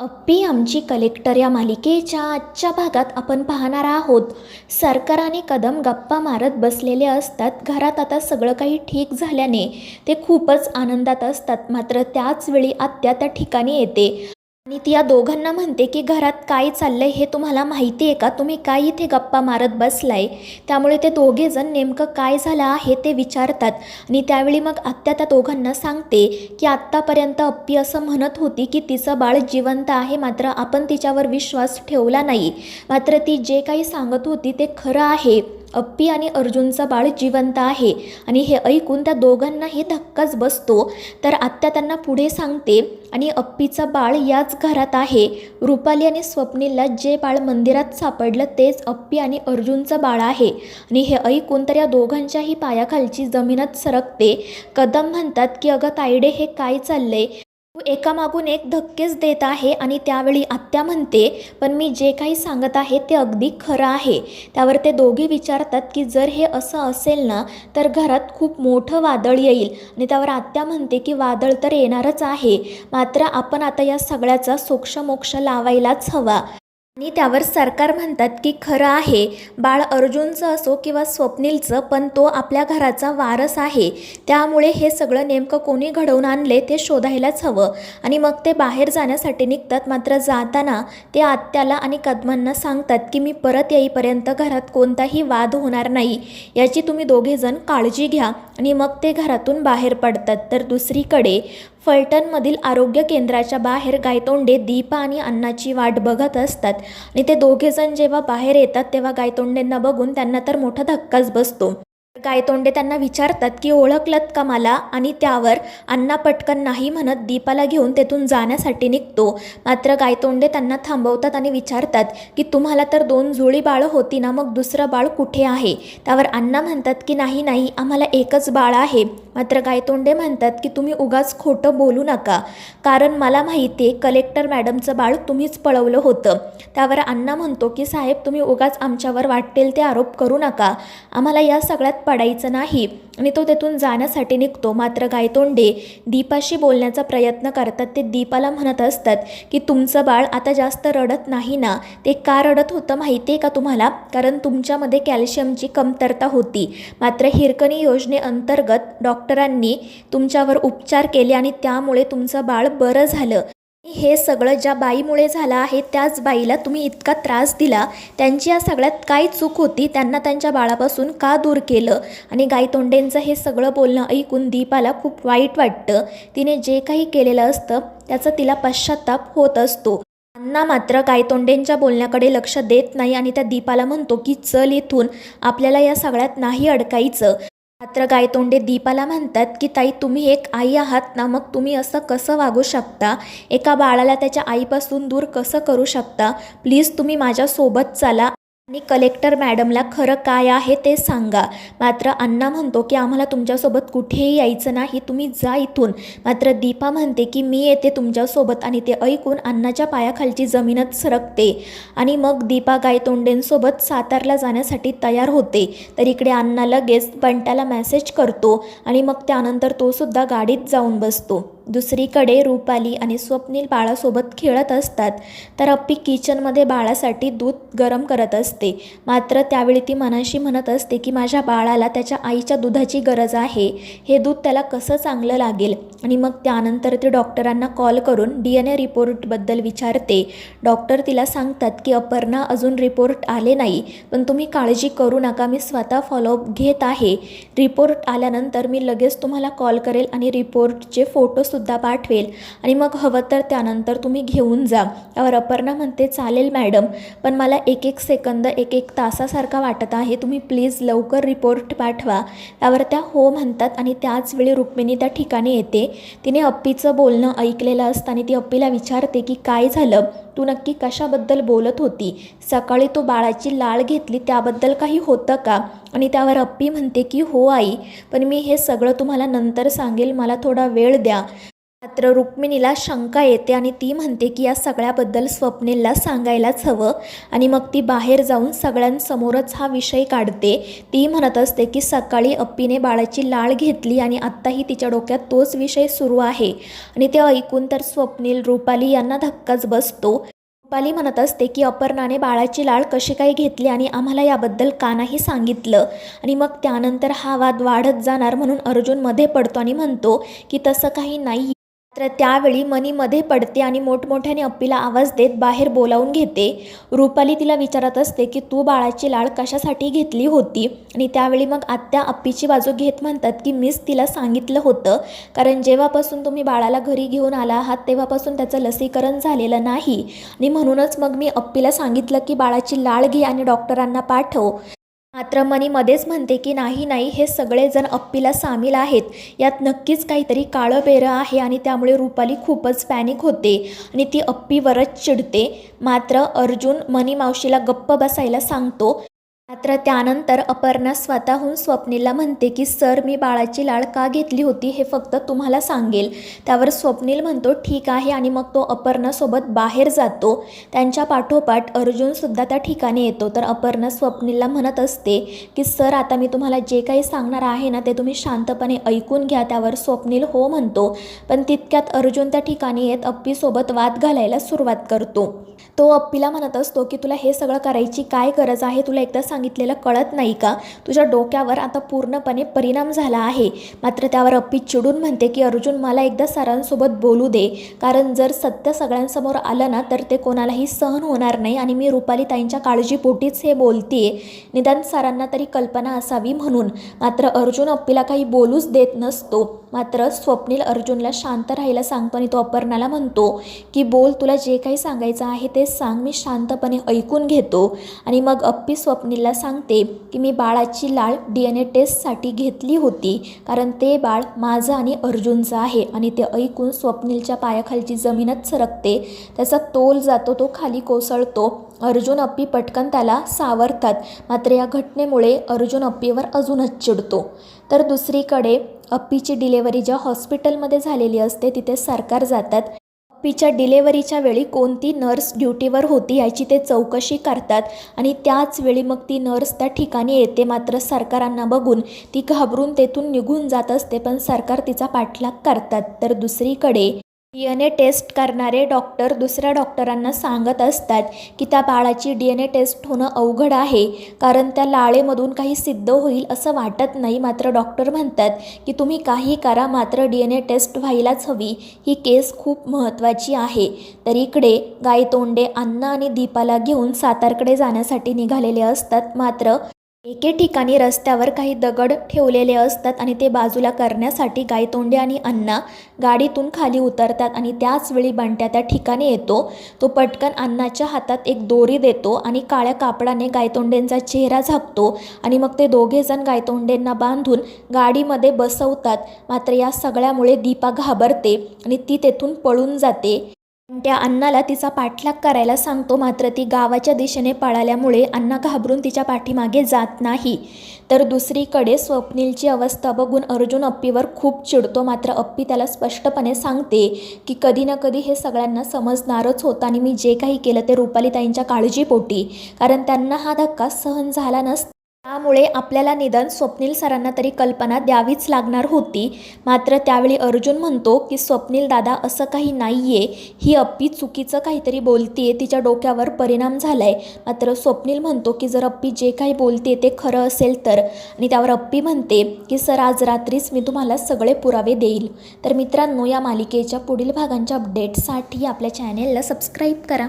अप्पी आमची कलेक्टर या मालिकेच्या आजच्या भागात आपण पाहणार आहोत. सरकार आणि कदम गप्पा मारत बसलेले असतात. घरात आता सगळं काही ठीक झाल्याने ते खूपच आनंदात असतात. मात्र त्याच वेळी आत्या त्या ठिकाणी येते आणि ती या दोघांना म्हणते की घरात काय चाललंय हे तुम्हाला माहिती आहे का? तुम्ही काय इथे गप्पा मारत बसलाय? त्यामुळे ते दोघेजण नेमकं काय झालं आहे ते विचारतात आणि त्यावेळी मग आत्या त्या दोघांना सांगते की आत्तापर्यंत अप्पी असं म्हणत होती की तिचं बाळ जिवंत आहे, मात्र आपण तिच्यावर विश्वास ठेवला नाही. मात्र ती जे काही सांगत होती ते खरं आहे. अप्पी आणि अर्जुनचं बाळ जिवंत आहे आणि हे ऐकून त्या दोघांनाही धक्काच बसतो. तर आत्या त्यांना पुढे सांगते आणि अप्पीचं बाळ याच घरात आहे. रुपाली आणि स्वप्नीलला जे बाळ मंदिरात सापडलं तेच अप्पी आणि अर्जुनचं बाळ आहे. आणि हे ऐकून तर या दोघांच्याही पायाखालची जमीनच सरकते. कदम म्हणतात की अगं तायडे, हे काय चाललंय? तू एकामागून एक धक्केच देत आहे. आणि त्यावेळी आत्या म्हणते पण मी जे काही सांगत आहे ते अगदी खरं आहे. त्यावर ते दोघे विचारतात की जर हे असं असेल ना तर घरात खूप मोठं वादळ येईल. आणि त्यावर आत्या म्हणते की वादळ तर येणारच आहे, मात्र आपण आता या सगळ्याचा सोक्षमोक्ष लावायलाच हवा. आणि त्यावर सरकार म्हणतात की खरं आहे, बाळ अर्जुनचं असो किंवा स्वप्नीलचं, पण तो आपल्या घराचा वारस आहे. त्यामुळे हे सगळं नेमकं कोणी घडवून आणले ते शोधायलाच हवं. आणि मग ते बाहेर जाण्यासाठी निघतात. मात्र जाताना ते आत्याला आणि कदमांना सांगतात की मी परत येईपर्यंत घरात कोणताही वाद होणार नाही, याची तुम्ही दोघेजण काळजी घ्या. आणि मग ते घरातून बाहेर पडतात. तर दुसरीकडे फलटणमधील आरोग्य केंद्राच्या बाहेर गायतोंडे दीपा आणि अण्णाची वाट बघत असतात. आणि ते दोघेजण जेव्हा बाहेर येतात तेव्हा गायतोंडेंना बघून त्यांना तर मोठा धक्काच बसतो. गायतोंडे त्यांना विचारतात की ओळखलत का मला? आणि त्यावर अण्णा पटकन नाही म्हणत दीपाला घेऊन तेथून जाण्यासाठी निघतो. मात्र गायतोंडे त्यांना थांबवतात आणि विचारतात की तुम्हाला तर 2 जुळी बाळं होती ना, मग दुसरं बाळ कुठे आहे? त्यावर अण्णा म्हणतात की नाही नाही, आम्हाला एकच बाळ आहे. मात्र गायतोंडे म्हणतात की तुम्ही उगाच खोटं बोलू नका, कारण मला माहिती आहे कलेक्टर मॅडमचं बाळ तुम्हीच पळवलं होतं. त्यावर अण्णा म्हणतो की साहेब, तुम्ही उगाच आमच्यावर वाटेल ते आरोप करू नका, आम्हाला या सगळ्यात पडायचं नाही. आणि तो तेथून जाण्यासाठी निघतो. मात्र गायतोंडे दीपाशी बोलण्याचा प्रयत्न करतात. ते दीपाला म्हणत असतात की तुमचं बाळ आता जास्त रडत नाही ना? ते का रडत होतं माहिती आहे का तुम्हाला? कारण तुमच्यामध्ये कॅल्शियमची कमतरता होती. मात्र हिरकणी योजनेअंतर्गत डॉक्टरांनी तुमच्यावर उपचार केले आणि त्यामुळे तुमचं बाळ बरं झालं. हे सगळं ज्या बाईमुळे झालं आहे त्याच बाईला तुम्ही इतका त्रास दिला. त्यांची या सगळ्यात काय चूक होती? त्यांना त्यांच्या बाळापासून का दूर केलं? आणि गायतोंडेंचं हे सगळं बोलणं ऐकून दीपाला खूप वाईट वाटतं. तिने जे काही केलेलं असतं त्याचा तिला पश्चाताप होत असतो. अण्णा मात्र गायतोंडेंच्या बोलण्याकडे लक्ष देत नाही आणि त्या दीपाला म्हणतो की चल इथून, आपल्याला या सगळ्यात नाही अडकायचं. मात्र गायतोंडे दीपाला म्हणतात की ताई, तुम्ही एक आई आहात ना, मग तुम्ही असं कसं वागू शकता? एका बाळाला त्याच्या आईपासून दूर कसं करू शकता? प्लीज तुम्ही माझ्यासोबत चला आणि कलेक्टर मॅडमला खरं काय आहे ते सांगा. मात्र अण्णा म्हणतो की आम्हाला तुमच्यासोबत कुठेही यायचं नाही, तुम्ही जा इथून. मात्र दीपा म्हणते की मी येते तुमच्यासोबत. आणि ते ऐकून अण्णाच्या पायाखालची जमीनच सरकते. आणि मग दीपा गायतोंडेंसोबत सातारला जाण्यासाठी तयार होते. तर इकडे अण्णा लगेच बंट्याला मेसेज करतो आणि मग त्यानंतर तो सुद्धा गाडीत जाऊन बसतो. दुसरीकडे रुपाली आणि स्वप्नील बाळासोबत खेळत असतात. तर अप्पी किचनमध्ये बाळासाठी दूध गरम करत असते. मात्र त्यावेळी ती मनाशी म्हणत असते की माझ्या बाळाला त्याच्या आईच्या दुधाची गरज आहे, हे दूध त्याला कसं चांगलं लागेल. आणि मग त्यानंतर ती डॉक्टरांना कॉल करून DNA रिपोर्टबद्दल विचारते. डॉक्टर तिला सांगतात की अपर्णा, अजून रिपोर्ट आले नाही, पण तुम्ही काळजी करू नका, मी स्वतः फॉलोअप घेत आहे. रिपोर्ट आल्यानंतर मी लगेच तुम्हाला कॉल करेल आणि रिपोर्टचे फोटोसुद्धा पाठवेल आणि मग हवं तर त्यानंतर तुम्ही घेऊन जा. त्यावर अपर्णा म्हणते चालेल मॅडम, पण मला 1-1 सेकंद 1-1 तासासारखा वाटत आहे, तुम्ही प्लीज लवकर रिपोर्ट पाठवा. त्यावर त्या हो म्हणतात. आणि त्याच वेळी रुक्मिणी त्या ठिकाणी येते. तिने अप्पीचं बोलणं ऐकलेलं असतं आणि ती अप्पीला विचारते की काय झालं, तू नक्की कशाबद्दल बोलत होती? सकाळी तू बाळाची लाळ घेतली त्याबद्दल काही होतं का? आणि त्यावर अप्पी म्हणते की हो आई, पण मी हे सगळं तुम्हाला नंतर सांगेल, मला थोडा वेळ द्या. मात्र रुक्मिणीला शंका येते आणि ती म्हणते की या सगळ्याबद्दल स्वप्नीलला सांगायलाच हवं आणि मग ती बाहेर जाऊन सगळ्यांसमोरच हा विषय काढते. ती म्हणत असते की सकाळी अप्पीने बाळाची लाळ घेतली आणि आत्ताही तिच्या डोक्यात तोच विषय सुरू आहे आणि ते ऐकून तर स्वप्नील, रुपाली यांना धक्काच बसतो. रुपाली म्हणत असते की अपर्णाने बाळाची लाळ कशी काय घेतली आणि आम्हाला याबद्दल का नाही सांगितलं आणि मग त्यानंतर हा वाद वाढत जाणार म्हणून अर्जुन मध्ये पडतो आणि म्हणतो की तसं काही नाही. तर त्यावेळी मनी मध्ये पडते आणि मोठमोठ्याने अप्पीला आवाज देत बाहेर बोलावून घेते. रुपाली तिला विचारत असते की तू बाळाची लाळ कशासाठी घेतली होती आणि त्यावेळी मग आत्या अप्पीची बाजू घेत म्हणतात की मीच तिला सांगितलं होतं, कारण जेव्हापासून तुम्ही बाळाला घरी घेऊन आला आहात तेव्हापासून त्याचं लसीकरण झालेलं नाही आणि म्हणूनच मग मी अप्पीला सांगितलं की बाळाची लाळ घे आणि डॉक्टरांना पाठव. मात्र मनी मध्येच म्हणते की नाही, हे सगळेजण अप्पीला सामील आहेत, यात नक्कीच काहीतरी काळं बेरं आहे आणि त्यामुळे रुपाली खूपच पॅनिक होते आणि ती अप्पीवरच चिडते. मात्र अर्जुन मनी मावशीला गप्प बसायला सांगतो. मात्र त्यानंतर अपर्णा स्वतःहून स्वप्नीलला म्हणते की सर, मी बाळाची लाळ का घेतली होती हे फक्त तुम्हाला सांगेल. त्यावर स्वप्नील म्हणतो ठीक आहे आणि मग तो अपर्णासोबत बाहेर जातो. त्यांच्या पाठोपाठ अर्जुनसुद्धा त्या ठिकाणी येतो. तर अपर्णा स्वप्नीलला म्हणत असते की सर, आता मी तुम्हाला जे काही सांगणार आहे ना ते तुम्ही शांतपणे ऐकून घ्या. त्यावर स्वप्नील हो म्हणतो, पण तितक्यात अर्जुन त्या ठिकाणी येत अप्पीसोबत वाद घालायला सुरुवात करतो. तो अप्पीला म्हणत असतो की तुला हे सगळं करायची काय गरज आहे, तुला एकदा सांगितलेलं कळत नाही का, तुझ्या डोक्यावर आता पूर्णपणे परिणाम झाला आहे. मात्र त्यावर अप्पी चिडून म्हणते की अर्जुन, मला एकदा सरांसोबत बोलू दे, कारण जर सत्य सगळ्यांसमोर आलं ना तर ते कोणालाही सहन होणार नाही आणि मी रुपाली ताईंच्या काळजीपोटीच हे बोलतेय, निदान सरांना तरी कल्पना असावी म्हणून. मात्र अर्जुन अप्पीला काही बोलूच देत नसतो. मात्र स्वप्नील अर्जुनला शांत राहायला सांगतो आणि तो अपर्णाला म्हणतो की बोल, तुला जे काही सांगायचं आहे ते सांग, मी शांतपणे ऐकून घेतो. आणि मग अप्पी स्वप्नीलला सांगते की मी बाळाची लाळ DNA टेस्टसाठी घेतली होती, कारण ते बाळ माझं आणि अर्जुनचं आहे. आणि ते ऐकून स्वप्नीलच्या पायाखालची जमीनच सरकते, त्याचा तोल जातो, तो खाली कोसळतो. अर्जुन अप्पी पटकन त्याला सावरतात. मात्र या घटनेमुळे अर्जुन अप्पीवर अजूनच चिडतो. तर दुसरीकडे अप्पीची डिलेव्हरी ज्या हॉस्पिटलमध्ये झालेली असते तिथे सरकार जातात. अप्पीच्या डिलेव्हरीच्या वेळी कोणती नर्स ड्युटीवर होती याची ते चौकशी करतात आणि त्याच वेळी मग ती नर्स त्या ठिकाणी येते. मात्र सरकारांना बघून ती घाबरून तेथून निघून जात असते, पण सरकार तिचा पाठलाग करतात. तर दुसरीकडे DNA टेस्ट करणारे डॉक्टर दुसऱ्या डॉक्टरांना सांगत असतात की त्या बाळाची DNA टेस्ट होणं अवघड आहे, कारण त्या लाळेमधून काही सिद्ध होईल असं वाटत नाही. मात्र डॉक्टर म्हणतात की तुम्ही काही करा, मात्र DNA टेस्ट व्हायलाच हवी, ही केस खूप महत्त्वाची आहे. तर इकडे गायतोंडे अण्णा आणि दीपाला घेऊन सातारकडे जाण्यासाठी निघालेले असतात. मात्र एके ठिकाणी रस्त्यावर काही दगड ठेवलेले असतात आणि ते बाजूला करण्यासाठी गायतोंडे आणि अण्णा गाडीतून खाली उतरतात आणि त्याच वेळी बंट्या त्या ठिकाणी येतो. तो पटकन अण्णाच्या हातात एक दोरी देतो आणि काळ्या कापडाने गायतोंडेंचा चेहरा झाकतो आणि मग ते दोघेजण गायतोंडेंना बांधून गाडीमध्ये बसवतात. मात्र या सगळ्यामुळे दीपा घाबरते आणि ती तेथून पळून जाते. त्या अण्णाला तिचा पाठलाग करायला सांगतो. मात्र ती गावाच्या दिशेने पळाल्यामुळे अण्णा घाबरून तिच्या पाठीमागे जात नाही. तर दुसरीकडे स्वप्नीलची अवस्था बघून अर्जुन अप्पीवर खूप चिडतो. मात्र अप्पी त्याला स्पष्टपणे सांगते की कधी ना कधी हे सगळ्यांना समजणारच होतं आणि मी जे काही केलं ते रुपालीताईंच्या काळजीपोटी, कारण त्यांना हा धक्का सहन झाला नसता, त्यामुळे आपल्याला निदान स्वप्नील सरांना तरी कल्पना द्यावीच लागणार होती. मात्र त्यावेळी अर्जुन म्हणतो की स्वप्नील दादा, असं काही नाही आहे, ही अप्पी चुकीचं काहीतरी बोलतीये, तिच्या डोक्यावर परिणाम झाला आहे. मात्र स्वप्नील म्हणतो की जर अप्पी जे काही बोलते ते खरं असेल तर, आणि त्यावर अप्पी म्हणते की सर, आज रात्रीच मी तुम्हाला सगळे पुरावे देईल. तर मित्रांनो, या मालिकेच्या पुढील भागांच्या अपडेट्ससाठी आपल्या चॅनेलला सबस्क्राईब करा.